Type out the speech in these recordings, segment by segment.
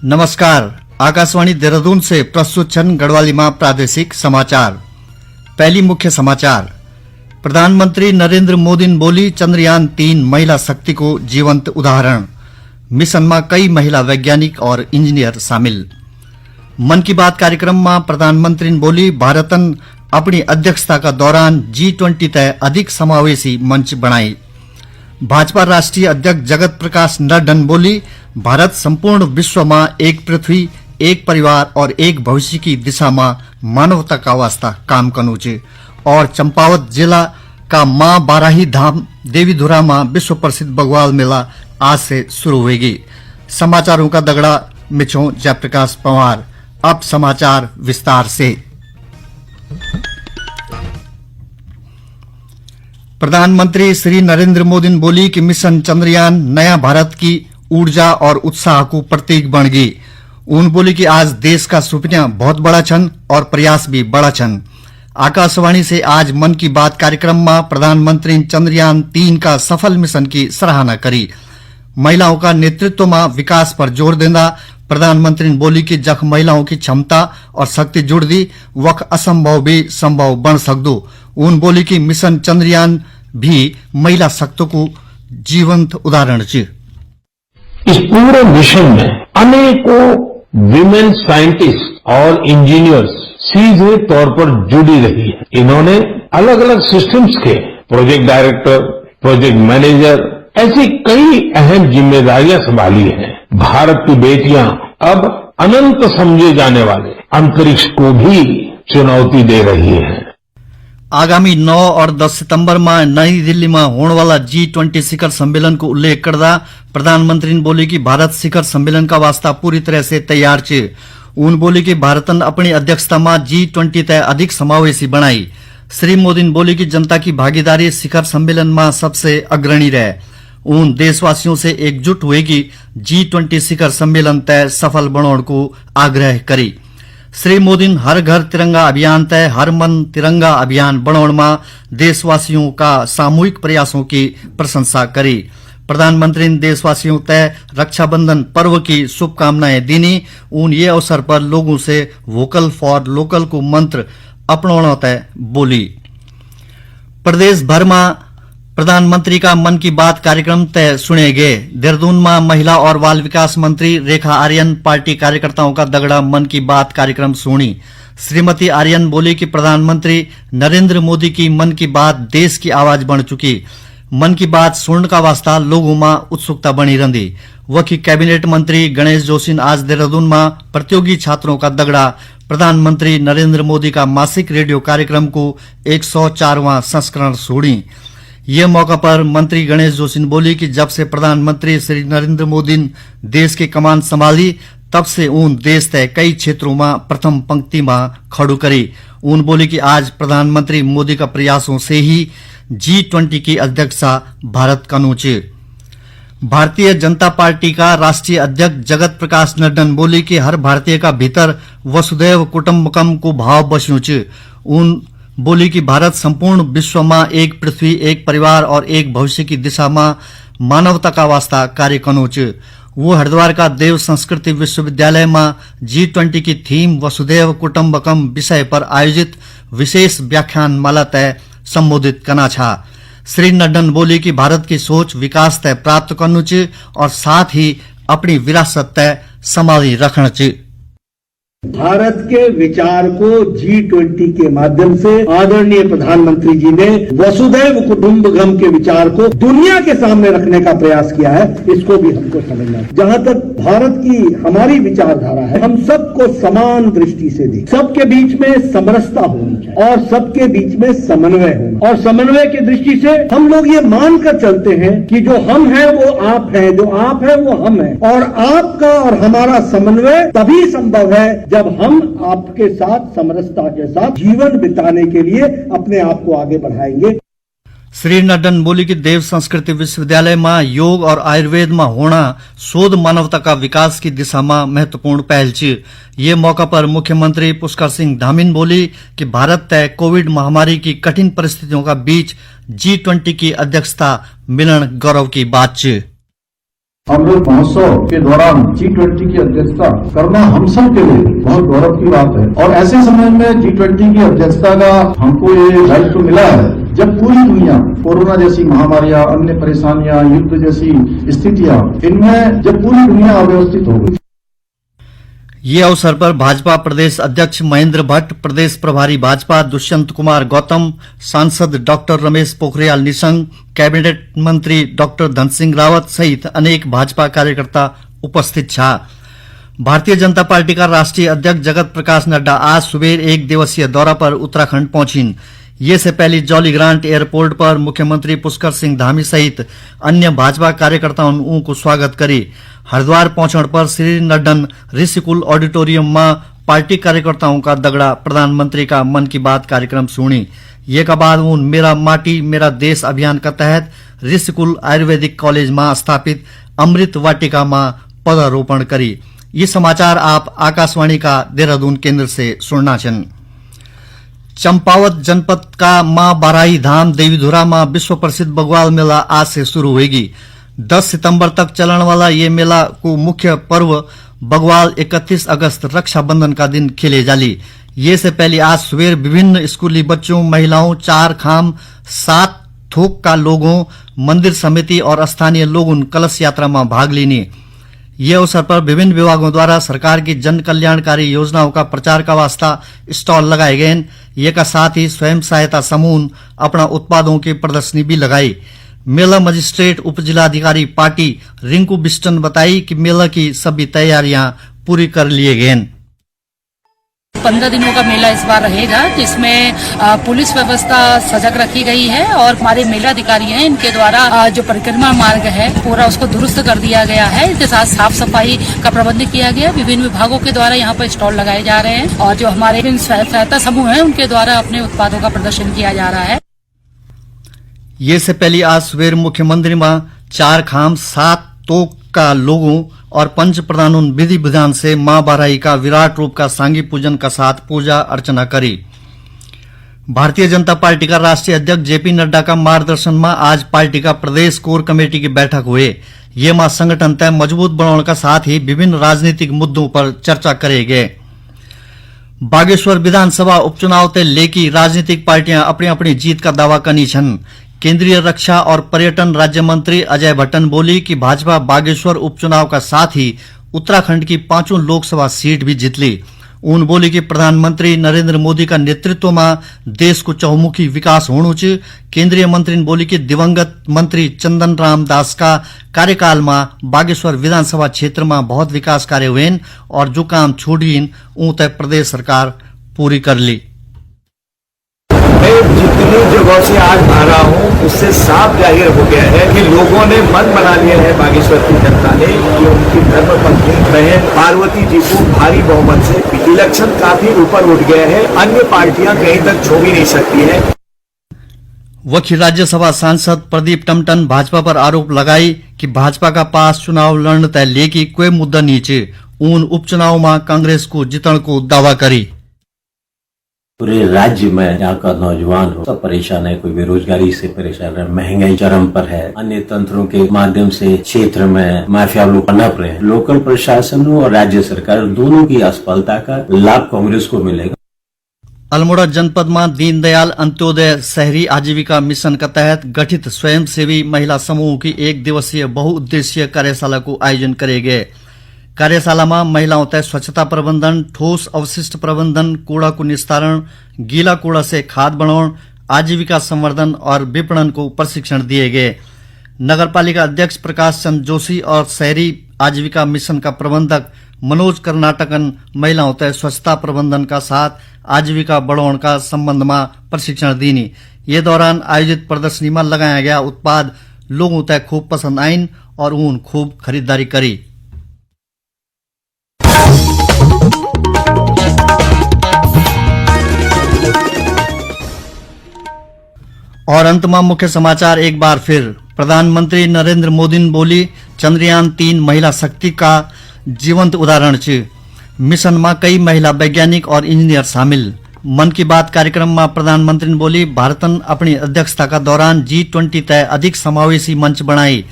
नमस्कार। आकाशवाणी देहरादून से प्रस्तुत छन गढ़वाली में प्रादेशिक समाचार। पहली मुख्य समाचार। प्रधानमंत्री नरेंद्र मोदी ने बोली चंद्रयान 3 महिला शक्ति को जीवंत उदाहरण। मिशन में कई महिला वैज्ञानिक और इंजीनियर शामिल। मन की बात कार्यक्रम में प्रधानमंत्री ने बोली भारतन अपनी अध्यक्षता का दौरान G20 तय अधिक समावेशी मंच बनाई। भाजपा राष्ट्रीय अध्यक्ष जगत प्रकाश नड्डा ने बोली भारत संपूर्ण विश्व में एक पृथ्वी, एक परिवार और एक भविष्य की दिशा में मानवता का वास्ता काम करनु छे। और चंपावत जिला का मां बाराही धाम देवीधुरा में विश्व प्रसिद्ध बग्वाल मेला आज से शुरू होगी। समाचारों का दगड़ा मिछो जयप्रकाश पंवार। अब समाचार विस्तार से। प्रधानमंत्री श्री नरेंद्र मोदी ने बोली कि मिशन चंद्रयान नया भारत की ऊर्जा और उत्साह को प्रतीक बन गई। उन बोली कि आज देश का सपना बहुत बड़ा छन और प्रयास भी बड़ा छन। आकाशवाणी से आज मन की बात कार्यक्रम में प्रधानमंत्री ने चंद्रयान 3 का सफल मिशन की सराहना करी। महिलाओं का नेतृत्व में विकास पर जोर देना प्रधानमंत्री ने बोली कि जख महिलाओं की क्षमता और शक्ति जुड़ दी वख असंभव भी संभव बन सकदो। उन बोली कि मिशन चंद्रयान भी महिला शक्ति को जीवंत उदाहरण छे। इस पूरे मिशन में अनेकों विमेन साइंटिस्ट और इंजीनियर्स सीधे तौर पर जुड़ी रही है। इन्होंने अलग अलग सिस्टम्स के प्रोजेक्ट डायरेक्टर, प्रोजेक्ट मैनेजर ऐसी कई अहम जिम्मेदारियां संभाली हैं। भारत की बेटियां अब अनंत समझे जाने वाले अंतरिक्ष को भी चुनौती दे रही हैं। आगामी 9 और 10 सितंबर में नई दिल्ली में होने वाला G20 शिखर सम्मेलन को उल्लेख करदा प्रधानमंत्री ने बोली कि भारत शिखर सम्मेलन का वास्ता पूरी तरह से तैयार छे। उन बोली कि भारतन अपनी अध्यक्षता में G20 तय अधिक समावेशी बनाई। श्री मोदी ने बोली कि जनता की भागीदारी शिखर सम्मेलन में सबसे अग्रणी रहे। उन देशवासियों से एकजुट हुए कि G20 शिखर सम्मेलन तय सफल बनाने को आग्रह करी। श्री मोदी ने हर घर तिरंगा अभियान तय हर मन तिरंगा अभियान बनाने में देशवासियों का सामूहिक प्रयासों की प्रशंसा करी। प्रधानमंत्री ने देशवासियों तय रक्षाबंधन पर्व की शुभकामनाएं दीनी। उन ये अवसर पर लोगों से वोकल फॉर लोकल को मंत्र अपनाना तय बोली। प्रदेश भर में प्रधानमंत्री का मन की बात कार्यक्रम तय सुने गए। देहरादून में महिला और बाल विकास मंत्री रेखा आर्यन पार्टी कार्यकर्ताओं का दगड़ा मन की बात कार्यक्रम सुनी। श्रीमती आर्यन बोली कि प्रधानमंत्री नरेंद्र मोदी की मन की बात देश की आवाज बन चुकी। मन की बात सुनने का वास्ता लोगों में उत्सुकता बनी रही। वही कैबिनेट मंत्री गणेश जोशी ने आज देहरादून में प्रतियोगी छात्रों का दगड़ा प्रधानमंत्री नरेंद्र मोदी का मासिक रेडियो कार्यक्रम को 104वां संस्करण सुनी। ये मौका पर मंत्री गणेश जोशी ने बोली कि जब से प्रधानमंत्री श्री नरेंद्र मोदी ने देश की कमान संभाली तब से उन देश तय कई क्षेत्रों में प्रथम पंक्ति में खड़ू करी। उन बोली कि आज प्रधानमंत्री मोदी का प्रयासों से ही G20 की अध्यक्षता भारत कनु छे। भारतीय जनता पार्टी का राष्ट्रीय अध्यक्ष जगत प्रकाश नड्डा ने बोली कि हर भारतीय का भीतर वसुधैव कुटुंबकम को भाव बस्यो छे। उन बोली कि भारत संपूर्ण विश्व में एक पृथ्वी, एक परिवार और एक भविष्य की दिशा में मानवता का वास्ता कार्य करनु छे। वो हरिद्वार का देव संस्कृति विश्वविद्यालय में G20 की थीम वसुधैव कुटुंबकम विषय पर आयोजित विशेष व्याख्यान माला तय संबोधित करना छा। श्री नड्डा ने बोली कि भारत की सोच विकास तय प्राप्त करनु छे और साथ ही अपनी विरासत तय संभाली रखना छे। भारत के विचार को G20 के माध्यम से आदरणीय प्रधानमंत्री जी ने वसुधैव कुटुंबकम के विचार को दुनिया के सामने रखने का प्रयास किया है। इसको भी हमको समझना है। जहां तक भारत की हमारी विचारधारा है, हम सबको समान दृष्टि से देखें। सबके बीच में समरसता होनी चाहिए और सबके बीच में समन्वय होना। और समन्वय की दृष्टि से हम लोग ये मानकर चलते हैं कि जो हम हैं वो आप हैं, जो आप हैं वो हम हैं। और आपका और हमारा समन्वय तभी संभव है जब हम आपके साथ समरसता के साथ जीवन बिताने के लिए अपने आप को आगे बढ़ाएंगे। श्री नड्डा ने बोली कि देव संस्कृति विश्वविद्यालय में योग और आयुर्वेद में होना शोध मानवता का विकास की दिशा में महत्वपूर्ण पहल छे। ये मौका पर मुख्यमंत्री पुष्कर सिंह धामी ने बोली कि भारत तय कोविड महामारी की कठिन परिस्थितियों का बीच G20 की अध्यक्षता मिलन गौरव की बात छे। अमृत महोत्सव के दौरान G20 की अध्यक्षता करना हम सब के लिए बहुत गौरव की बात है और ऐसे समय में G20 की अध्यक्षता का हमको ये दायित्व मिला है जब पूरी दुनिया कोरोना जैसी महामारियां, अन्य परेशानियां, युद्ध जैसी स्थितियां, इनमें जब पूरी दुनिया अव्यवस्थित हो गई। ये अवसर पर भाजपा प्रदेश अध्यक्ष महेंद्र भट्ट, प्रदेश प्रभारी भाजपा दुष्यंत कुमार गौतम, सांसद डॉक्टर रमेश पोखरियाल निशंक, कैबिनेट मंत्री डॉक्टर धन सिंह रावत सहित अनेक भाजपा कार्यकर्ता उपस्थित छा। भारतीय जनता पार्टी का राष्ट्रीय अध्यक्ष जगत प्रकाश नड्डा आज सुबह एक दिवसीय दौरा पर उत्तराखंड पहुंचिन। ये से पहले जॉली ग्रांट एयरपोर्ट पर मुख्यमंत्री पुष्कर सिंह धामी सहित अन्य भाजपा कार्यकर्ताओं को स्वागत करी। हरिद्वार पहुंचने पर श्री नड्डन ऋषिकुल ऑडिटोरियम में पार्टी कार्यकर्ताओं का दगड़ा प्रधानमंत्री का मन की बात कार्यक्रम सुनी। ये का बाद उन मेरा माटी मेरा देश अभियान का तहत ऋषिकुल आयुर्वेदिक कॉलेज में स्थापित अमृत वाटिका में पौधारोपण करी। ये समाचार आप आकाशवाणी का देहरादून केंद्र से सुनना चन। चंपावत जनपद का मां बाराही धाम देवीधुरा में विश्व प्रसिद्ध बग्वाल मेला आज से शुरू होगी। 10 सितंबर तक चलने वाला ये मेला को मुख्य पर्व बग्वाल 31 अगस्त रक्षाबंधन का दिन खेले जाली। ये से पहले आज सुबह विभिन्न स्कूली बच्चों, महिलाओं, 4 खाम 7 थोक का लोगों, मंदिर समिति और स्थानीय लोगों कलश यात्रा में भाग लेनी। ये अवसर पर विभिन्न विभागों द्वारा सरकार की जन कल्याणकारी योजनाओं का प्रचार का वास्ता स्टॉल लगाए गए। ये का साथ ही स्वयं सहायता समूह अपना उत्पादों की प्रदर्शनी भी लगाई। मेला मजिस्ट्रेट उप जिलाधिकारी पार्टी रिंकू बिस्टन बताई कि मेला की सभी तैयारियां पूरी कर लिए गए। 15 दिनों का मेला इस बार रहेगा, जिसमें पुलिस व्यवस्था सजग रखी गई है और हमारे मेला अधिकारी हैं, इनके द्वारा जो परिक्रमा मार्ग है पूरा उसको दुरुस्त कर दिया गया है। इसके साथ साफ सफाई का प्रबंध किया गया। विभिन्न विभागों के द्वारा यहाँ पर स्टॉल लगाए जा रहे हैं और जो हमारे स्वयं सहायता समूह हैं उनके द्वारा अपने उत्पादों का प्रदर्शन किया जा रहा है। ये से पहले आज सुबह मुख्यमंत्री में 4 खाम 7 तोक का लोगों और पंच प्रधानों विधि विधान से मां बाराही का विराट रूप का सांगी पूजन का साथ पूजा अर्चना करी। भारतीय जनता पार्टी का राष्ट्रीय अध्यक्ष जेपी नड्डा का मार्गदर्शन में आज पार्टी का प्रदेश कोर कमेटी की बैठक हुए। ये मां संगठन तय मजबूत बनाने का साथ ही विभिन्न राजनीतिक मुद्दों पर चर्चा करे गए। बागेश्वर विधानसभा उपचुनाव तय लेकी राजनीतिक पार्टियां अपनी अपनी जीत का दावा करनी छन। केंद्रीय रक्षा और पर्यटन राज्य मंत्री अजय भट्टन बोली कि भाजपा बागेश्वर उपचुनाव का साथ ही उत्तराखंड की 5 लोकसभा सीट भी जीत ली। उन बोली कि प्रधानमंत्री नरेंद्र मोदी का नेतृत्व में देश को चहुमुखी विकास होना चाहिए। केंद्रीय मंत्री ने बोली कि दिवंगत मंत्री चंदन राम दास का कार्यकाल में बागेश्वर विधानसभा क्षेत्र में बहुत विकास कार्य हुए और जो काम छूटी ऊं तय प्रदेश सरकार पूरी कर ली। मैं जितनी जगहों से आज आ रहा हूँ उससे साफ जाहिर हो गया है कि लोगों ने मन बना लिया है बागेश्वर की जनता ने कि उनकी धर्मपत्नी बहन पार्वती जी को भारी बहुमत से इलेक्शन काफी ऊपर उठ गया है। अन्य पार्टियां कहीं तक छू भी नहीं सकती है। वकील राज्यसभा सांसद प्रदीप टमटन भाजपा पर आरोप लगाई कि भाजपा का पास चुनाव लड़ने तय लेकी कोई मुद्दा नीचे उन उपचुनाव में कांग्रेस को जीतने को दावा करी। पूरे राज्य में यहाँ का नौजवान हो सब परेशान है, कोई बेरोजगारी से परेशान है, महंगाई चरम पर है, अन्य तंत्रों के माध्यम से क्षेत्र में माफिया लोग पनप रहे हैं। लोकल प्रशासन और राज्य सरकार दोनों की असफलता का लाभ कांग्रेस को मिलेगा। अल्मोड़ा जनपद में दीनदयाल अंत्योदय शहरी आजीविका मिशन के तहत गठित स्वयंसेवी महिला समूह की 1 दिवसीय बहुउद्देशीय कार्यशाला को आयोजन करे गए। कार्यशाला में महिलाओं तय स्वच्छता प्रबंधन, ठोस अवशिष्ट प्रबंधन, कूड़ा को निस्तारण, गीला कूड़ा से खाद बनाने, आजीविका संवर्धन और विपणन को प्रशिक्षण दिए गए। नगरपालिका अध्यक्ष प्रकाश चंद्र जोशी और शहरी आजीविका मिशन का प्रबंधक मनोज कर्नाटकन महिलाओं तय स्वच्छता प्रबंधन का साथ आजीविका बढ़ाने का संबंध में प्रशिक्षण दीनी। ये दौरान आयोजित प्रदर्शनी में लगाया गया उत्पाद लोगों तय खूब पसंद आईन और उन खूब खरीदारी करी। और अंत में मुख्य समाचार एक बार फिर। प्रधानमंत्री नरेंद्र मोदी ने बोली चंद्रयान 3 महिला शक्ति का जीवंत उदाहरण छ। मिशन में कई महिला वैज्ञानिक और इंजीनियर शामिल। मन की बात कार्यक्रम में प्रधानमंत्री ने बोली भारतन अपनी अध्यक्षता का दौरान G20 तय अधिक समावेशी मंच बनाई।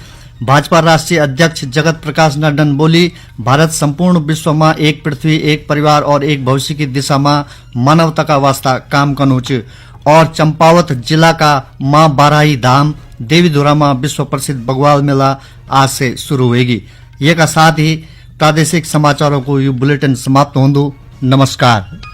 भाजपा राष्ट्रीय अध्यक्ष जगत प्रकाश नड्डा बोली, भारत संपूर्ण विश्व में एक पृथ्वी, एक परिवार और एक भविष्य की दिशा में मानवता का वास्ता काम करनु छ। और चंपावत जिला का मां बाराही धाम देवीधुरा में विश्व प्रसिद्ध बग्वाल मेला आज से शुरू होगी। ये का साथ ही प्रादेशिक समाचारों को यू बुलेटिन समाप्त होंदु। नमस्कार।